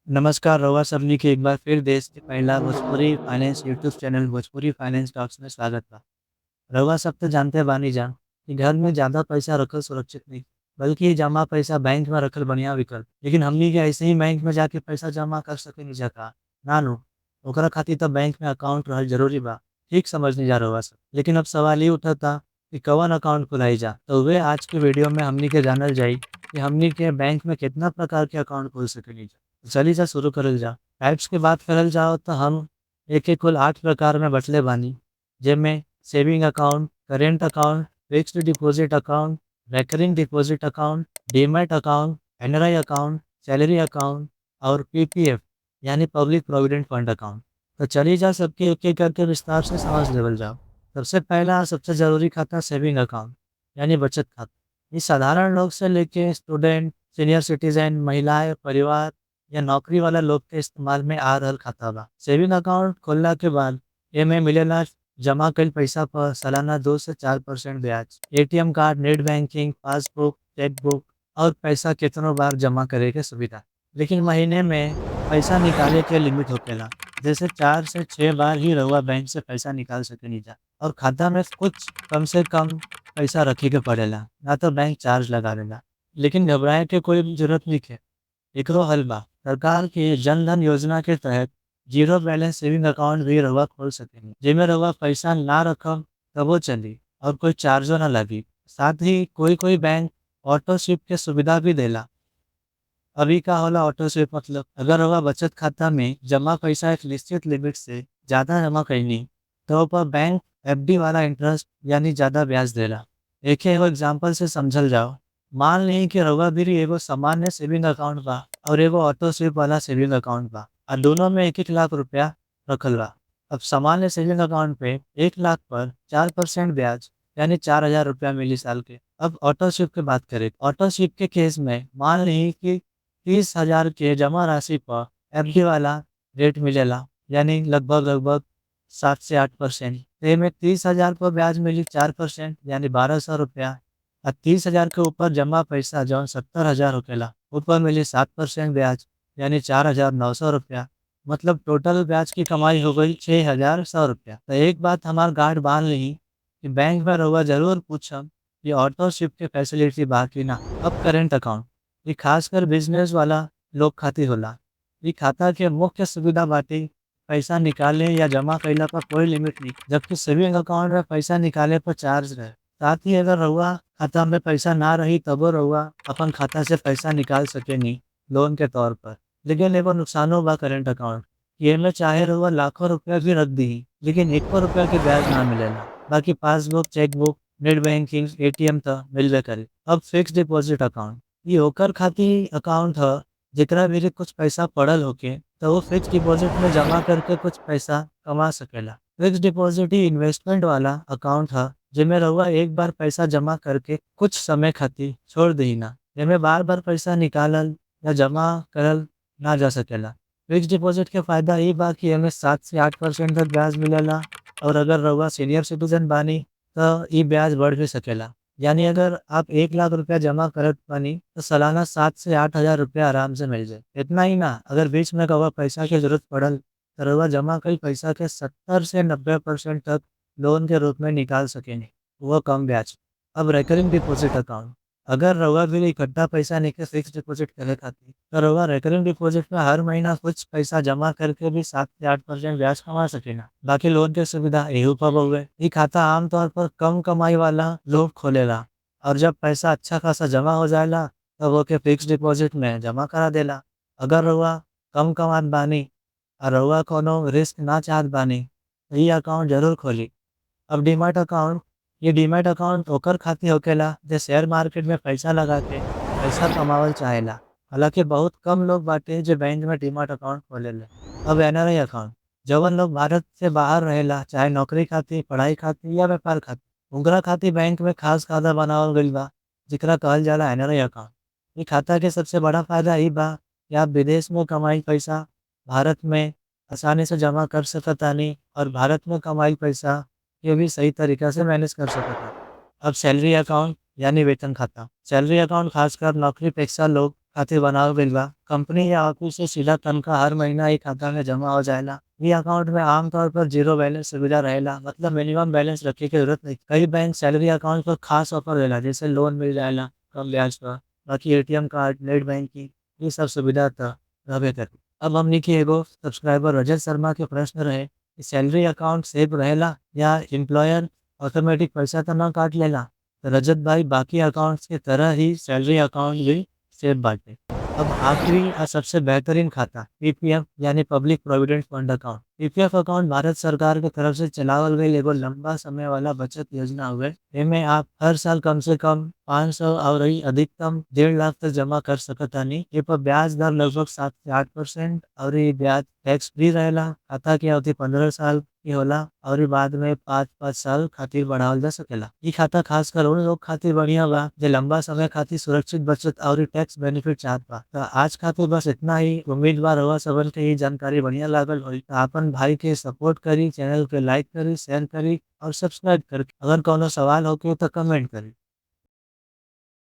नमस्कार रउआ सबनी के एक बार फिर देश के पहला Bhojpuri finance YouTube channel Bhojpuri finance talks में स्वागत बा। रउआ सब तो जानते बानी जा कि घर में ज़्यादा पैसा रखल सुरक्षित नहीं, बल्कि जमा पैसा बैंक में रखल बढ़िया विकल्प। लेकिन हमनी के ऐसे ही बैंक में जाके पैसा जमा कर सकेनी जा का? ना नु। ओकरा खातिर तो बैंक में अकाउंट रहल जरूरी बा। ठीक समझनी जा रउआ सब। लेकिन अब सवाल ये उठता कि कवन अकाउंट खुलाई जा? तो वे आज के वीडियो में हमनी के जानल जाई कि हमनी के बैंक में कितना प्रकार के अकाउंट खोल सकेनी जा। चली जा शुरू करल जा। टाइप्स के बात करल जाओ तो हम एक कुल 8 प्रकार में बटले बानी, जेमें saving account, current account, fixed deposit account, recurring deposit account, demat account, NRI account, salary account और पीपीएफ यानी पब्लिक प्रोविडेंट फंड अकाउंट। तो चलिए जा सबके एक एक करके विस्तार से समझ लेवल जाओ। सबसे पहला सबसे जरूरी खाता सेविंग अकाउंट यानी बचत खाता। ये साधारण लोग से लेके स्टूडेंट, सीनियर सिटीजन, महिलाएं, परिवार या नौकरी वाला लोग के इस्तेमाल में आ रहल खाता बा। सेविंग अकाउंट खोलला के बाद एमे मिलेला जमा कईल पैसा पर सालाना 2 से 4% ब्याज, ATM card, net banking, passbook, chequebook और पैसा कितनों बार जमा करे के सुविधा। लेकिन महीने में पैसा निकाले के लिमिट होकेला, जैसे 4 से 6 बार ही रउआ बैंक से पैसा निकाल सकेनी जा और खाता में कुछ कम से कम पैसा रखे के पड़ेला, ना तो बैंक चार्ज लगा देला। लेकिन घबराए के कोई भी जरूरत नहीं है। एकरो हल बा। सरकार के जन धन योजना के तहत जीरो बैलेंस सेविंग अकाउंट भी रउआ खोल सकेनी, जेमे रउआ पैसा ना रखम तबो चली और कोई चार्जो ना लगी। साथ ही कोई कोई बैंक ऑटो स्विप के सुविधा भी देला। अभी का होला ऑटो स्विप मतलब, अगर रउआ बचत खाता में जमा पैसा एक निश्चित लिमिट से ज्यादा जमा कईनी तो पर बैंक एफडी वाला इंटरेस्ट यानी ज्यादा ब्याज देला। एक एगो एग्जांपल से समझल जाओ। मान ली कि रउआ भी एगो सामान्य सेविंग अकाउंट बा और एगो ऑटो स्विप वाला सेविंग अकाउंट बा और दोनों में 1-1 लाख रुपया रखल बा। अब सामान्य सेविंग अकाउंट पे 1 लाख पर 4% ब्याज यानी 4,000 रुपया मिली साल के। अब ऑटो स्विप की बात करें, ऑटो स्विप के केस में मान ली कि 30,000 के जमा राशि पर एफडी वाला रेट मिलेला, यानी लगभग लगभग 7 से 8%। में 30,000 पर ब्याज मिली 4% यानी 1,200 रुपया और 30,000 के ऊपर जमा पैसा जौन 70,000 होकेला ऊपर मिली 7% ब्याज यानी 4,900 रुपया। मतलब टोटल ब्याज की कमाई हो गई 6,100 रुपया। तो एक बात हमार गार्ड बांध ली कि बैंक में रउआ जरूर पूछम कि ऑटो स्विप के फैसिलिटी बा कि ना। अब करेंट अकाउंट, ये खासकर बिजनेस वाला लोग खातिर होला। ये खाता के मुख्य सुविधा बाटे पैसा निकाले या जमा कईला पर कोई लिमिट नहीं, जबकि सेविंग अकाउंट में पैसा निकाले पर चार्ज रहे। साथ ही अगर रउआ खाता में पैसा ना रही तबो रउआ अपन खाता से पैसा निकाल सकेनी लोन के तौर पर। लेकिन एगो नुकसानो बा करेंट अकाउंट, ये में चाहे रउआ लाखों रुपया भी रख दी लेकिन 1 रुपया के ब्याज ना मिलेला। बाकी passbook, chequebook, net banking, ATM तो मिलबे करे। अब फिक्स डिपॉजिट अकाउंट, ये ओकर खातिर अकाउंट ह जेकरा भीरी कुछ पैसा पड़ल होके तो वो फिक्स डिपॉजिट में जमा करके कुछ पैसा कमा सकेला। फिक्स डिपॉजिट ही इन्वेस्टमेंट वाला अकाउंट है, जेमे रउआ एक बार पैसा जमा करके कुछ समय खातिर छोड़ दही ना, जेमे बार बार पैसा निकालल या जमा करल ना जा सकेला। फिक्स डिपॉजिट के फायदा ये बा कि एमे 7 से 8% तक ब्याज मिलेला और अगर रउआ सीनियर सिटीजन बानी तो ये ब्याज बढ़ भी सकेला। यानी अगर आप 1 लाख रुपया जमा करत बानी तो सालाना 7 से 8 हजार रुपया आराम से मिल जाए। इतना ही ना, अगर बीच में कभी पैसा की जरूरत पड़ल तो रउआ जमा कई पैसा के 70 से 90% तक लोन के रूप में निकाल सकेनी, वो कम ब्याज। अब रिकरिंग डिपॉजिट अकाउंट, अगर रउआ भी इकट्ठा पैसा लेके फिक्स डिपॉजिट करे खातिर तो रउआ रिकरिंग डिपॉजिट में हर महीना कुछ पैसा जमा करके भी 7 से 8% ब्याज कमा सकेला। बाकी लोन के सुविधा एहू पर हुए। ये खाता आमतौर पर कम कमाई वाला लोग खोलेला और जब पैसा अच्छा खासा जमा हो जाएला तब ओके फिक्स डिपॉजिट में जमा करा देला। अगर रउआ कम कमात बानी और रउआ कोनो रिस्क ना चाहत बानी तो ये अकाउंट जरूर खोली। अब डीमैट अकाउंट, ये डीमैट अकाउंट ओकर खातिर होकेला जे शेयर मार्केट में पैसा लगा के पैसा कमावल चाहेला। हालांकि बहुत कम लोग बाटे जे बैंक में डीमैट अकाउंट खोलेले। अब एनआरआई अकाउंट, जवन लोग भारत से बाहर रहेला, चाहे नौकरी खातिर, पढ़ाई खातिर या व्यापार खातिर, उनकरा खातिर बैंक में खास खाता बनावल गइल बा जेकरा कहल जाला एनआरआई अकाउंट। ये खाता के सबसे बड़ा फायदा ई बा कि आप विदेश में कमाई पैसा भारत में आसानी से जमा कर सकतानी और भारत में कमाई पैसा ये भी सही तरीका से मैनेज कर सकता। अब सैलरी अकाउंट यानी वेतन खाता, सैलरी अकाउंट खासकर नौकरी पेशा लोग खाते बनावल गइल बा। कंपनी या ऑफिस से सीधा तनख्वाह हर महीना ई खाता में जमा हो जाएला। ई अकाउंट में आमतौर पर ज़ीरो बैलेंस सुविधा रहेला, मतलब मिनिमम बैलेंस रखे के जरूरत नहीं। कई बैंक सैलरी अकाउंट पर खास ऑफर देला, जैसे लोन मिल जाएला कम ब्याज पर। बाकी एटीएम कार्ड, नेट बैंकिंग, ये सब सुविधा त रहबे करी। अब हमनी के एगो सब्सक्राइबर रजत शर्मा के प्रश्न रहे कि सैलरी अकाउंट सेफ रहेला या एम्प्लॉयर ऑटोमेटिक पैसा तो ना काट लेला? तो रजत भाई, बाकी अकाउंट्स के तरह ही सैलरी अकाउंट भी सेफ बाटे। अब आखिरी और सबसे बेहतरीन खाता पीपीएफ यानी public provident fund account. PPF account Bharat सरकार के तरफ से चलावल गई एगो लंबा समय वाला बचत योजना हुए। एमे आप हर साल कम से कम 500 और अधिकतम 1.5 लाख तक जमा कर सकतानी। ए पर ब्याज दर लगभग 7 से 8% और ये ब्याज टैक्स फ्री रहेला। खाता की अवधि 15 साल की होला और बाद में 5-5 साल खातिर बढ़ावल जा सकेला। ई खाता खासकर उन लोग खातिर बढ़िया बा जे लंबा समय खातिर सुरक्षित बचत और टैक्स बेनिफिट चाहत बा। तो आज खातिर बस इतना ही। उम्मीद बा रउआ सबन के ये जानकारी बढ़िया लागल होई। तो आपन भाई के सपोर्ट करी, चैनल के लाइक करी, शेयर करी और सब्सक्राइब करी। अगर कौनो सवाल होके तो कमेंट करी।